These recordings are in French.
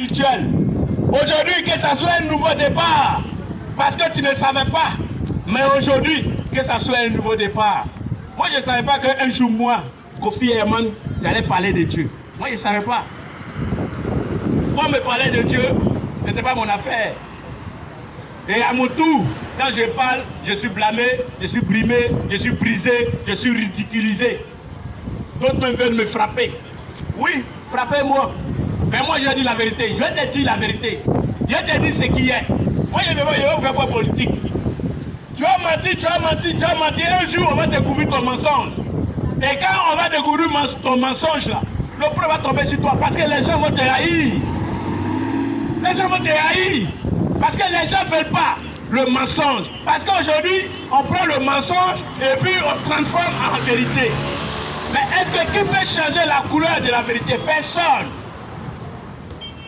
spirituel. Aujourd'hui, que ça soit un nouveau départ, parce que tu ne savais pas. Mais aujourd'hui, que ça soit un nouveau départ. Moi, je ne savais pas qu'un jour, moi, Kofi Herman, j'allais parler de Dieu. Moi, je ne savais pas. Moi, me parler de Dieu, ce n'était pas mon affaire. Et à mon tour, quand je parle, je suis blâmé, je suis brimé, je suis brisé, je suis ridiculisé. D'autres même veulent me frapper. Oui, frappez-moi. Mais moi, je dis la vérité. Je te dis la vérité. Je te dis ce qui est. Moi, je ne vais pas faire quoi politique. Tu as menti, tu as menti, tu as menti. Un jour, on va découvrir ton mensonge. Et quand on va découvrir ton mensonge là, le preuve va tomber sur toi parce que les gens vont te haïr. Les gens vont te haïr. Parce que les gens ne veulent pas le mensonge. Parce qu'aujourd'hui, on prend le mensonge et puis on transforme en vérité. Mais est-ce que qui peut changer la couleur de la vérité? Personne.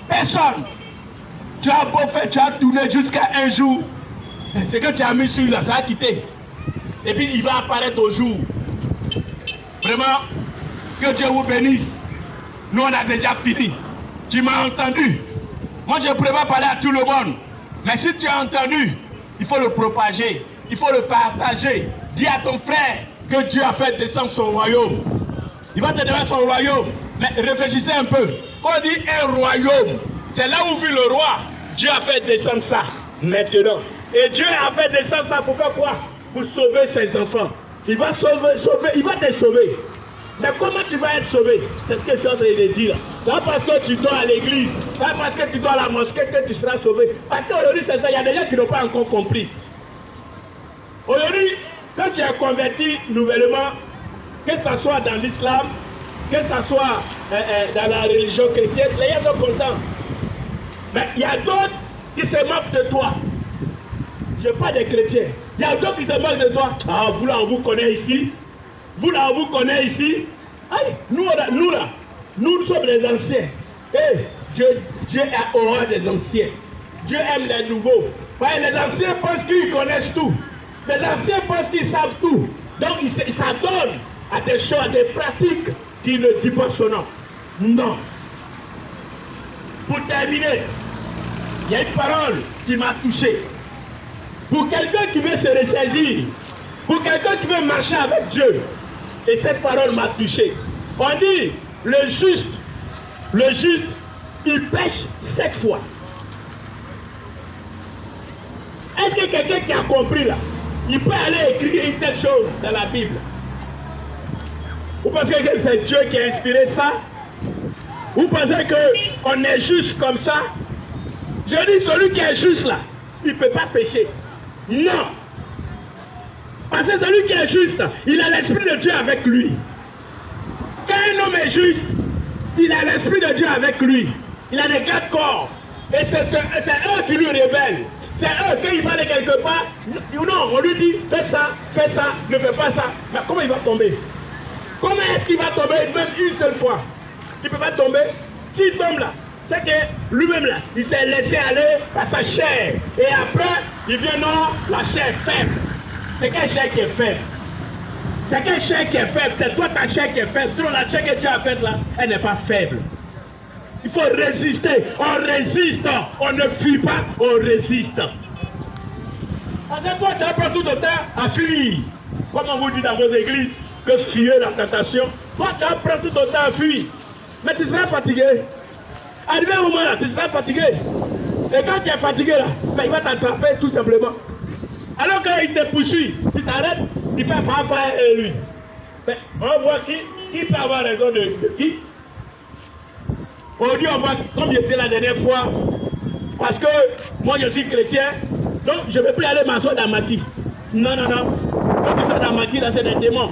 Personne. Tu as beau faire, tu as tourné jusqu'à un jour. Ce que tu as mis sur là, ça a quitté. Et puis il va apparaître au jour. Vraiment, que Dieu vous bénisse. Nous, on a déjà fini. Tu m'as entendu. Moi, je ne pourrais pas parler à tout le monde. Mais si tu as entendu, il faut le propager. Il faut le partager. Dis à ton frère que Dieu a fait descendre son royaume. Il va te donner son royaume. Mais réfléchissez un peu. On dit un royaume. C'est là où vit le roi. Dieu a fait descendre ça maintenant. Et Dieu a fait descendre ça pour faire quoi? Pour sauver ses enfants. Il va sauver, il va te sauver. Mais comment tu vas être sauvé? C'est ce que je suis en train de dire. C'est pas parce que tu dors à l'église, c'est pas parce que tu dors à la mosquée que tu seras sauvé. Parce qu'aujourd'hui, c'est ça, il y a des gens qui n'ont pas encore compris. Aujourd'hui, quand tu es converti nouvellement, que ce soit dans l'islam, que ce soit dans la religion chrétienne, les gens sont contents. Mais il y a d'autres qui se moquent de toi. Je parle des chrétiens. Il y a d'autres qui se moquent de toi. Ah, vous là, on vous connaît ici. Vous là, on vous connaît ici. Aïe, nous sommes les anciens. Et Dieu a horreur des anciens. Dieu aime les nouveaux. Ouais, les anciens pensent qu'ils connaissent tout. Les anciens pensent qu'ils savent tout. Donc ils s'adonnent à des choses, à des pratiques qui ne disent pas son nom. Non. Pour terminer, il y a une parole qui m'a touché. Pour quelqu'un qui veut se ressaisir, pour quelqu'un qui veut marcher avec Dieu, et cette parole m'a touché. On dit, le juste, il pêche 7 fois. Est-ce que quelqu'un qui a compris là, il peut aller écrire une telle chose dans la Bible? Vous pensez que c'est Dieu qui a inspiré ça? Vous pensez qu'on est juste comme ça? Je dis, celui qui est juste là, il ne peut pas pécher. Non. Parce que celui qui est juste, il a l'Esprit de Dieu avec lui. Quand un homme est juste, il a l'Esprit de Dieu avec lui. Il a des 4 corps. Et c'est eux qui lui révèlent. C'est eux, quand il va aller quelque part, non, on lui dit, fais ça, ne fais pas ça. Mais comment il va tomber? Comment est-ce qu'il va tomber même une seule fois? Il ne peut pas tomber. S'il tombe là, c'est que lui-même là, il s'est laissé aller à sa chair. Et après, il vient, non, la chair est faible. C'est quelle chair qui est faible? C'est quelle chair qui est faible? C'est toi ta chair qui est faible. Sinon la chair que tu as faite là, elle n'est pas faible. Il faut résister. On résiste. On ne fuit pas, on résiste. Parce que toi, tu apprends tout le temps à fuir. Comme on vous dit dans vos églises, que fuir la tentation. Toi, tu apprends tout le temps à fuir. Mais tu seras fatigué. Arrivé au moment là, tu seras fatigué. Et quand tu es fatigué là, ben, il va t'attraper tout simplement. Alors qu'il te poursuit, tu t'arrêtes, il fait pas et lui. Mais on voit qui peut avoir raison de qui. Aujourd'hui, on voit, comme j'étais la dernière fois, parce que moi je suis chrétien, donc je ne vais plus aller m'asseoir dans ma vie. Non. Ceux qui sont dans ma vie, là, c'est des démons.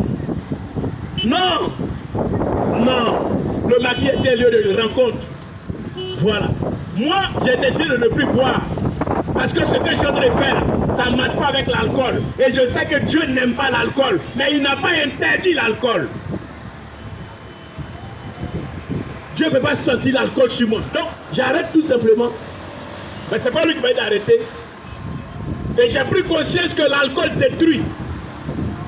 Non. Le maquis était un lieu de rencontre. Voilà. Moi, j'ai décidé de ne plus boire. Parce que ce que je suis en train de faire, ça ne marche pas avec l'alcool. Et je sais que Dieu n'aime pas l'alcool. Mais il n'a pas interdit l'alcool. Dieu ne peut pas sortir l'alcool sur moi. Donc, j'arrête tout simplement. Mais ce n'est pas lui qui m'a dit d'arrêter. Et j'ai pris conscience que l'alcool détruit.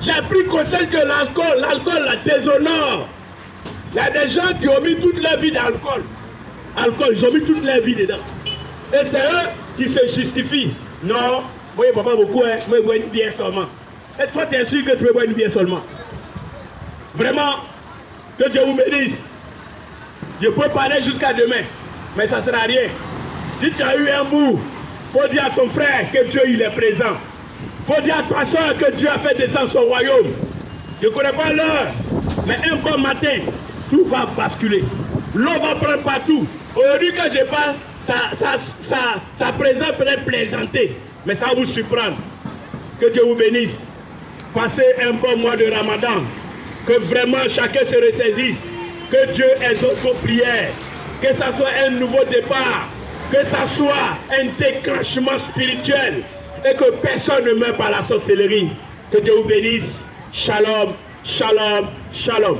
J'ai pris conscience que l'alcool la déshonore. Il y a des gens qui ont mis toute leur vie d'alcool. alcool, ils ont mis toute leur vie dedans. Et c'est eux qui se justifient. Non, moi je ne bois pas beaucoup, hein. Moi je bois une bière seulement. Et toi tu es sûr que tu veux boire une bière seulement? Vraiment, que Dieu vous bénisse. Je peux parler jusqu'à demain, mais ça ne sera rien. Si tu as eu un bout, il faut dire à ton frère que Dieu il est présent. Il faut dire à ta soeur que Dieu a fait descendre son royaume. Je ne connais pas l'heure, mais un bon matin, tout va basculer. L'eau va prendre partout. Aujourd'hui, quand je parle, sa présence peut être plaisantée, mais ça va vous surprendre. Que Dieu vous bénisse. Passez un bon mois de Ramadan. Que vraiment chacun se ressaisisse. Que Dieu exauce vos prières. Que ça soit un nouveau départ. Que ça soit un déclenchement spirituel. Et que personne ne meure par la sorcellerie. Que Dieu vous bénisse. Shalom, shalom, shalom.